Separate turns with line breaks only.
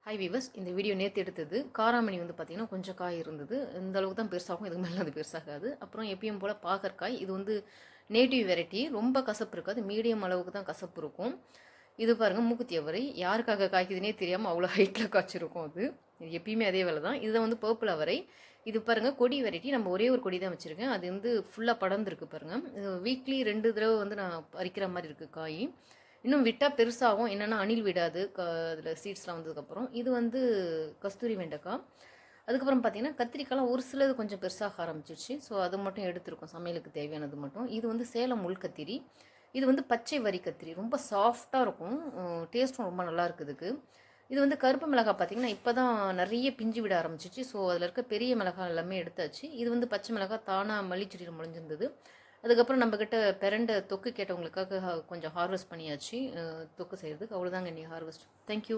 Hi viewers, இந்த video நேற்று எடுத்தது. காராமணி வந்து பார்த்திங்கன்னா கொஞ்சம் காய் இருந்தது. இந்த அளவுக்கு தான் பெருசாகும், இதுக்கு மேலே அது பெருசாகாது. அப்புறம் எப்பயும் போல் பாகற்காய், இது வந்து நேட்டிவ் வெரைட்டி, ரொம்ப கசப்பு இருக்காது, மீடியம் அளவுக்கு தான் கசப்பு இருக்கும். இது பாருங்கள், மூக்குத்தி அவரை யாருக்காக காய்க்குதுனே தெரியாமல் அவ்வளோ ஹைட்டில் காய்ச்சிருக்கும். அது எப்பயுமே அதே வேலை தான். இதுதான் வந்து பர்பிள் அவரை. இது பாருங்கள், கொடி வெரைட்டி. நம்ம ஒரே ஒரு கொடி தான் வச்சுருக்கேன். அது வந்து ஃபுல்லாக படர்ந்துருக்கு பாருங்கள். வீக்லி 2 தடவை வந்து நான் பறிக்கிற மாதிரி இருக்குது காய். இன்னும் விட்டால் பெருசாகும். என்னென்னா அணில் விடாது அதில் சீட்ஸ்லாம் வந்ததுக்கப்புறம். இது வந்து கஸ்தூரி வெண்டைக்காய். அதுக்கப்புறம் பார்த்திங்கன்னா கத்திரிக்காய்லாம் ஒரு சிலது கொஞ்சம் பெருசாக ஆரம்பிச்சிருச்சு. ஸோ அது மட்டும் எடுத்துருக்கோம், சமையலுக்கு தேவையானது மட்டும். இது வந்து சேலம் முள் கத்திரி. இது வந்து பச்சை வரி கத்திரி, ரொம்ப சாஃப்டாக இருக்கும், டேஸ்ட்டும் ரொம்ப நல்லா இருக்குதுக்கு. இது வந்து கருப்பு மிளகாய் பார்த்திங்கன்னா இப்போ தான் நிறைய பிஞ்சு விட ஆரம்பிச்சிச்சு. ஸோ அதில் இருக்க பெரிய மிளகாய் எல்லாமே எடுத்தாச்சு. இது வந்து பச்சை மிளகாய் தானாக மல்லிச்செடியில் முளைஞ்சிருந்தது. அதுக்கப்புறம் நம்மக்கிட்ட பிரண்ட தொக்கு கேட்டவங்களுக்காக கொஞ்சம் ஹார்வெஸ்ட் பண்ணியாச்சு, தொக்கு செய்கிறதுக்கு. அவ்வளோதாங்க இன்றைக்கி ஹார்வெஸ்ட். தேங்க்யூ.